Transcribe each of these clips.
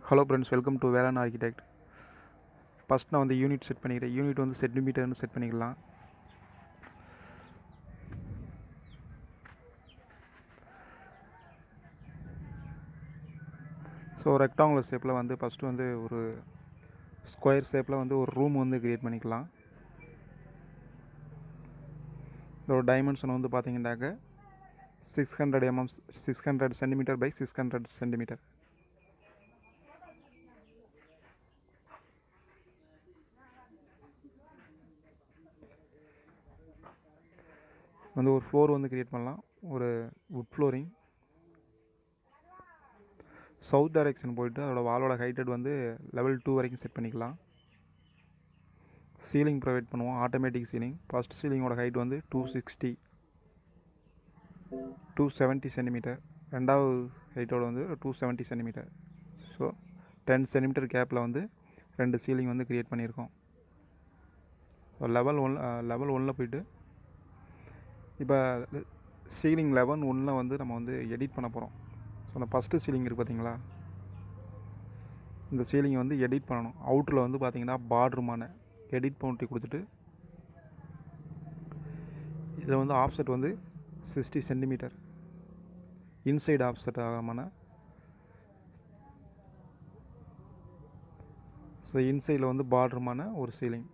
Hello friends, welcome to வேளாண் architect. First நான் வந்து யூனிட் செட் பண்ணிக்கிறேன். யூனிட் வந்து சென்டிமீட்டர்னு செட் பண்ணிக்கலாம். ஸோ ரெக்டாங்குலர் ஷேப்பில் வந்து ஃபஸ்ட்டு வந்து ஒரு ஸ்கொயர் ஷேப்பில் வந்து ஒரு ரூம் வந்து க்ரியேட் பண்ணிக்கலாம். இதோட டைமென்ஷன் வந்து பார்த்தீங்கன்னாக்க 600 சென்டிமீட்டர் பை 600 சென்டிமீட்டர். வந்து ஒரு ஃப்ளோர் வந்து க்ரியேட் பண்ணலாம். ஒரு வுட் ஃப்ளோரிங். சவுத் டைரெக்ஷன் போயிட்டு அதோட வாலோட ஹைட்டட் வந்து லெவல் 2 வரைக்கும் செட் பண்ணிக்கலாம். சீலிங் ப்ரொவைட் பண்ணுவோம், ஆட்டோமேட்டிக் சீலிங். ஃபஸ்ட் சீலிங்கோட ஹைட் வந்து 270 சென்டிமீட்டர். ரெண்டாவது ஹைட்டோட வந்து 270 சென்டிமீட்டர். ஸோ 10 சென்டிமீட்டர் கேப்பில் வந்து ரெண்டு சீலிங் வந்து க்ரியேட் பண்ணியிருக்கோம். ஸோ லெவல் 1ல் போயிட்டு இப்போ சீலிங் 11 வந்து நம்ம வந்து எடிட் பண்ண போகிறோம். ஸோ அந்த ஃபஸ்ட்டு சீலிங் இருக்குது பார்த்தீங்களா, இந்த சீலிங் வந்து எடிட் பண்ணணும். அவுட்டரில் வந்து பார்த்தீங்கன்னா பார்டருமான எடிட் பவுண்ட்ரி கொடுத்துட்டு இதில் வந்து ஆஃப்செட் வந்து 60 சென்டிமீட்டர். இன்சைடு ஆஃப்செட் ஆகாமான. ஸோ இன்சைடில் வந்து பார்டருமான ஒரு சீலிங்.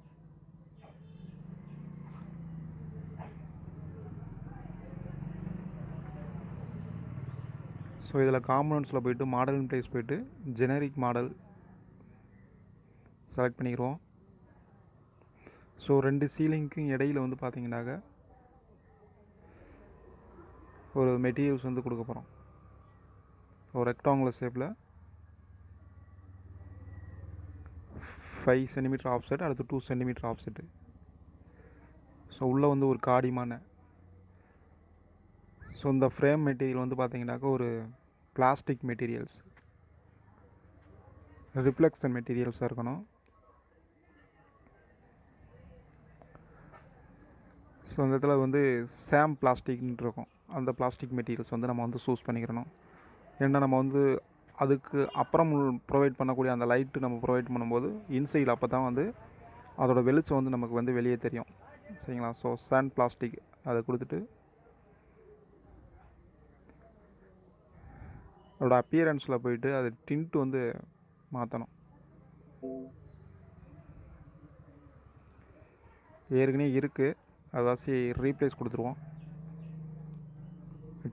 ஸோ இதில் காம்பனன்ட்ஸில் போய்ட்டு மாடல் பிளேஸ் போய்ட்டு ஜெனரிக் மாடல் செலக்ட் பண்ணிக்கிறோம். ஸோ ரெண்டு சீலிங்க்கும் இடையில் வந்து பார்த்தீங்கன்னாக்க ஒரு மெட்டீரியல்ஸ் வந்து கொடுக்க போகிறோம். ஒரு ரெக்டாங்குலர் ஷேப்பில் 5 சென்டிமீட்டர் ஆஃப்செட், அடுத்து 2 சென்டிமீட்டர் ஆஃப்செட்டு. ஸோ உள்ளே வந்து ஒரு காடிமான. ஸோ இந்த ஃப்ரேம் மெட்டீரியல் வந்து பார்த்தீங்கன்னாக்கா ஒரு பிளாஸ்டிக் மெட்டீரியல்ஸ், ரிஃப்ளெக்ஷன் மெட்டீரியல்ஸாக இருக்கணும். ஸோ அந்த இடத்துல வந்து சாம் பிளாஸ்டிக்னு இருக்கும். அந்த பிளாஸ்டிக் மெட்டீரியல்ஸ் வந்து நம்ம வந்து சூஸ் பண்ணிக்கிறணும். ஏன்னா நம்ம வந்து அதுக்கு அப்புறம் ப்ரொவைட் பண்ணக்கூடிய அந்த லைட்டு நம்ம ப்ரொவைட் பண்ணும்போது இன்சைடில் அப்போ தான் வந்து அதோட வெளிச்சம் வந்து நமக்கு வந்து வெளியே தெரியும். சரிங்களா? ஸோ சாண்ட் பிளாஸ்டிக் அதை கொடுத்துட்டு அதோட அப்பியரன்ஸில் போயிட்டு அது டிண்ட் வந்து மாற்றணும். ஏற்கனவே இருக்குது, அதாச்சு ரீப்ளேஸ் கொடுத்துருவோம்.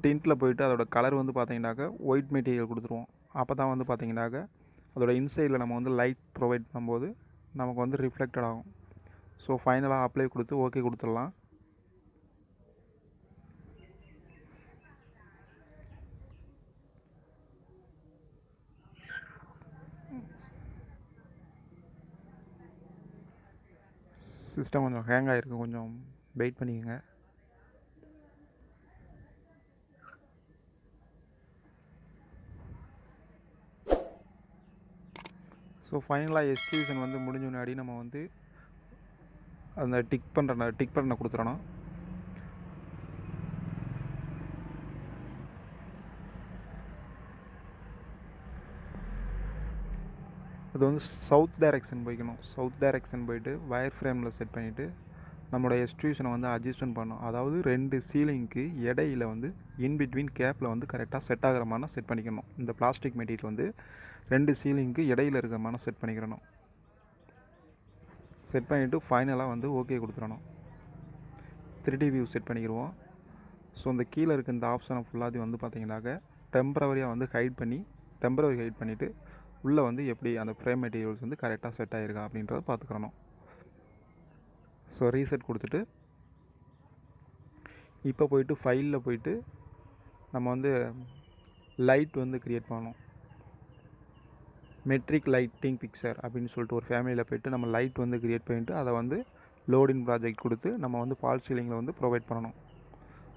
டிண்ட்டில் போயிட்டு அதோட கலர் வந்து பார்த்தீங்கன்னாக்கா ஒயிட் மெட்டீரியல் கொடுத்துருவோம். அப்போ தான் வந்து பார்த்தீங்கன்னாக்கா அதோட இன்சைடில் நம்ம வந்து லைட் ப்ரொவைட் பண்ணும்போது நமக்கு வந்து ரிஃப்ளெக்டட் ஆகும். ஸோ ஃபைனலாக அப்ளை கொடுத்து ஓகே கொடுத்துடலாம். சிஸ்டம் கொஞ்சம் ஹேங் ஆகிருக்கு, கொஞ்சம் வெயிட் பண்ணிக்கோங்க. ஸோ ஃபைனலாக எக்ஸ்கியூஷன் வந்து முடிஞ்ச முன்னாடி நம்ம வந்து அந்த டிக் பண்ண கொடுத்துடணும். அது வந்து சவுத் டைரெக்ஷன் போய்க்கணும். சவுத் டைரெக்ஷன் போயிட்டு வயர் ஃப்ரேமில் செட் பண்ணிவிட்டு நம்மளோட எக்ஸ்ட்ரூஷனை வந்து அட்ஜஸ்ட்மெண்ட் பண்ணணும். அதாவது ரெண்டு சீலிங்க்கு இடையில வந்து இன்பிட்வீன் கேப்பில் வந்து கரெக்டாக செட் ஆகிற மாதிரி செட் பண்ணிக்கணும். இந்த பிளாஸ்டிக் மெட்டீரியல் வந்து ரெண்டு சீலிங்க்கு இடையில இருக்கிற மாதிரி செட் பண்ணிக்கிறணும். செட் பண்ணிவிட்டு ஃபைனலாக வந்து ஓகே கொடுத்துடணும். 3D view set பண்ணிக்கிடுவோம். ஸோ இந்த கீழே இருக்க இந்த ஆப்ஷனை ஃபுல்லாக வந்து பார்த்தீங்கன்னாக்க டெம்பரவரியாக வந்து ஹைட் பண்ணிவிட்டு உள்ளே வந்து எப்படி அந்த ஃப்ரேம் மெட்டீரியல்ஸ் வந்து கரெக்டாக செட் ஆகிருக்கா அப்படின்றத பார்த்துக்கிறணும். ஸோ ரீசெட் கொடுத்துட்டு இப்போ போயிட்டு ஃபைலில் போயிட்டு நம்ம வந்து லைட் வந்து க்ரியேட் பண்ணணும். மெட்ரிக் லைட்டிங் பிக்சர் அப்படின்னு சொல்லிட்டு ஒரு ஃபேமிலியில் போய்ட்டு நம்ம லைட் வந்து க்ரியேட் பண்ணிவிட்டு அதை வந்து லோடின் ப்ராஜெக்ட் கொடுத்து நம்ம வந்து ஃபால் சீலிங்கில் வந்து ப்ரொவைட் பண்ணணும்.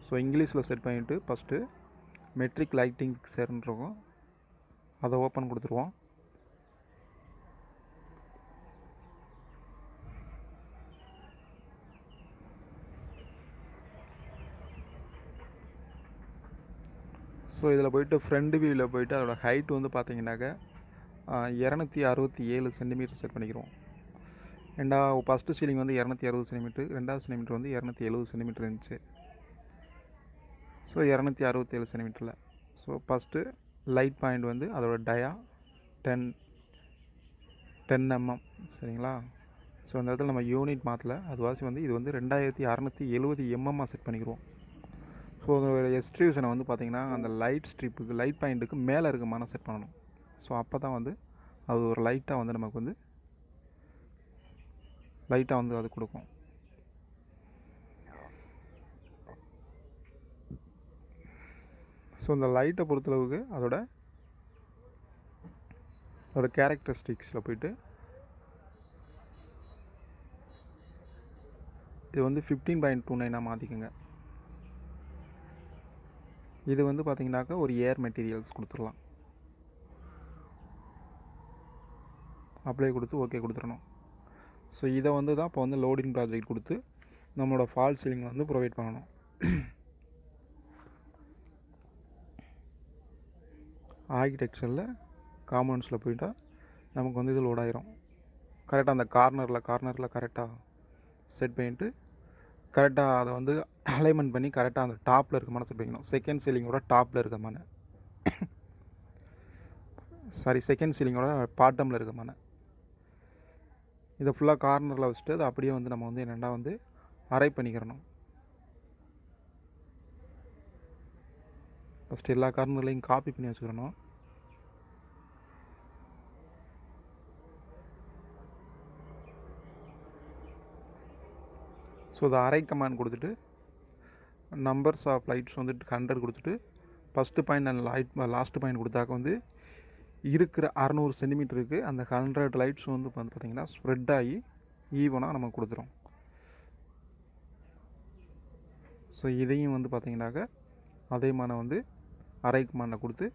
ஸோ இங்கிலீஷில் செட் பண்ணிவிட்டு ஃபஸ்ட்டு மெட்ரிக் லைட்டிங் பிக்சர்னு இருக்கும், அதை ஓப்பன் கொடுத்துருவோம். ஸோ இதில் போய்ட்டு ஃப்ரண்ட் வியூவில் போய்ட்டு அதோட ஹைட் வந்து பார்த்தீங்கன்னாக்க 267 சென்டிமீட்டர் செட் பண்ணிக்கிறோம். ஃபஸ்ட்டு சீலிங் வந்து 260 சென்டிமீட்டர், ரெண்டாவது சென்டிமீட்டர் வந்து 270 சென்டிமீட்டர் இருந்துச்சு. ஸோ 267 சென்டிமீட்டரில் ஸோ ஃபஸ்ட்டு லைட் பாயிண்ட் வந்து அதோட டயா 10 mm சரிங்களா. ஸோ இந்த இடத்துல நம்ம யூனிட் மாற்றல, அது வாசி வந்து இது வந்து 2670 mm செட் பண்ணிக்கிறோம். ஸோ அதோட எக்ஸ்ட்ரூஷனை வந்து பார்த்திங்கன்னா அந்த லைட் ஸ்ட்ரிப்புக்கு லைட் பாயிண்ட்டுக்கு மேலே இருக்க மாதிரி செட் பண்ணணும். ஸோ அப்போ தான் வந்து அது ஒரு லைட்டாக வந்து நமக்கு வந்து லைட்டாக வந்து அது கொடுக்கும். ஸோ இந்த லைட்டை பொறுத்தளவுக்கு அதோட கேரக்டரிஸ்டிக்ஸில் போயிட்டு இது வந்து 15.29 மாற்றிக்குங்க. இது வந்து பார்த்தீங்கன்னாக்கா ஒரு ஏர் மெட்டீரியல்ஸ் கொடுத்துடலாம். அப்ளை கொடுத்து ஓகே கொடுத்துடணும். ஸோ இதை வந்து தான் இப்போ வந்து லோடிங் ப்ராஜெக்ட் கொடுத்து நம்மளோட ஃபால் சீலிங் வந்து ப்ரொவைட் பண்ணணும். ஆர்கிடெக்சரில் காம்பவுண்ட்ஸில் போயிட்டால் நமக்கு வந்து இது லோட் ஆயிரும். கரெக்டாக அந்த கார்னரில் கரெக்டாக செட் பண்ணிவிட்டு கரெக்டாக அதை வந்து அலைன்மெண்ட் பண்ணி கரெக்டாக அந்த டாப்பில் இருக்க மாதிரி செட் பண்ணிக்கணும். செகண்ட் சீலிங்கோட டாப்பில் இருக்க மாதிரி செகண்ட் சீலிங்கோட பாட்டமில் இருக்க மாதிரி இதை ஃபுல்லாக கார்னரில் வச்சுட்டு அதை அப்படியே வந்து நம்ம வந்து என்னென்னா வந்து அரை பண்ணிக்கிறணும். ஃபஸ்ட்டு எல்லா கார்னர்லையும் காப்பி பண்ணி வச்சுக்கிறணும். ஸோ அதை அரை கமாண்ட் கொடுத்துட்டு நம்பர்ஸ் ஆஃப் லைட்ஸ் வந்துட்டு 100 கொடுத்துட்டு first point and last point கொடுத்தாக்க வந்து இருக்கிற 600 சென்டிமீட்டருக்கு அந்த 100 லைட்ஸ் வந்து பார்த்திங்கன்னா ஸ்ப்ரெட் ஆகி ஈவனாக நமக்கு கொடுத்துரும். ஸோ இதையும் வந்து பார்த்திங்கனாக்க அதே மாதிரி வந்து அரை கமாண்டை கொடுத்து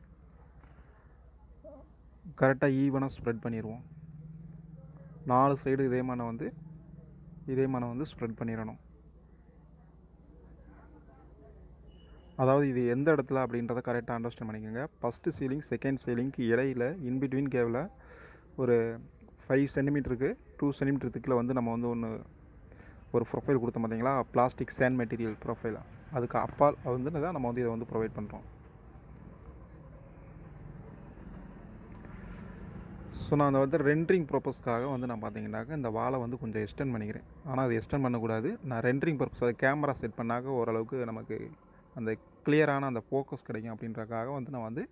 கரெக்டாக ஈவனாக ஸ்ப்ரெட் பண்ணிடுவோம். 4 சைடு இதே மாதிரி வந்து ஸ்ப்ரெட் பண்ணிடணும். அதாவது இது எந்த இடத்துல அப்படின்றத கரெக்டாக அண்டர்ஸ்டாண்ட் பண்ணிக்கோங்க. ஃபஸ்ட்டு சீலிங் செகண்ட் சீலிங்க்கு இடையில் இன்பிட்வீன் கேவில் ஒரு 5 சென்டிமீட்டருக்கு 2 சென்டிமீட்டர் திக்கில் வந்து நம்ம வந்து ஒரு ப்ரொஃபைல் கொடுத்தோம் பார்த்தீங்களா, பிளாஸ்டிக் சேண்ட் மெட்டீரியல் ப்ரொஃபைல். அதுக்கு அப்பால் வந்து தான் நம்ம வந்து இதை வந்து ப்ரொவைட் பண்ணுறோம். ஸோ நான் வந்து ரெண்டரிங் பர்பஸ்க்காக வந்து நான் பார்த்தீங்கன்னாக்க இந்த வாலை வந்து கொஞ்சம் எக்ஸ்டெண்ட் பண்ணிக்கிறேன். ஆனால் அது எக்ஸ்டெண்ட் பண்ணக்கூடாது. நான் ரெண்டரிங் பர்பஸ் அது கேமரா செட் பண்ணாக்க ஓரளவுக்கு நமக்கு அந்த கிளியரான அந்த ஃபோக்கஸ் கிடைக்கும் அப்படின்றக்காக வந்து நான் வந்து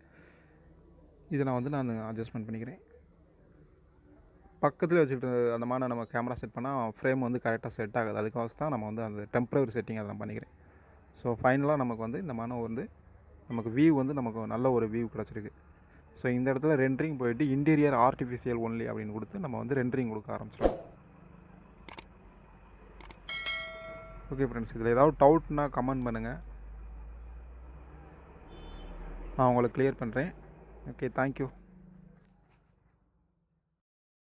அட்ஜஸ்ட்மெண்ட் பண்ணிக்கிறேன். பக்கத்தில் வச்சுட்டு அந்த மாதிரி நம்ம கேமரா செட் பண்ணால் ஃப்ரேம் வந்து கரெக்டாக செட் ஆகாது. அதுக்காக தான் நம்ம வந்து அந்த டெம்பரரி செட்டிங் அதை நான் பண்ணிக்கிறேன். ஸோ ஃபைனலாக நமக்கு வந்து இந்த மாதிரி வந்து நமக்கு வியூ வந்து நமக்கு நல்ல ஒரு வியூ கிடச்சிருக்கு. ஸோ இந்த இடத்துல ரெண்டரிங் போயிட்டு இன்டீரியர் ஆர்டிஃபிஷியல் ஒன்லி அப்படின்னு கொடுத்து நம்ம வந்து ரெண்டரிங் கொடுக்க ஆரம்பிச்சிடும். ஓகே ஃப்ரெண்ட்ஸ், இதில் ஏதாவது டவுட்னா கமெண்ட் பண்ணுங்கள், நான் உங்களுக்கு கிளியர் பண்ணுறேன். Okay, thank you.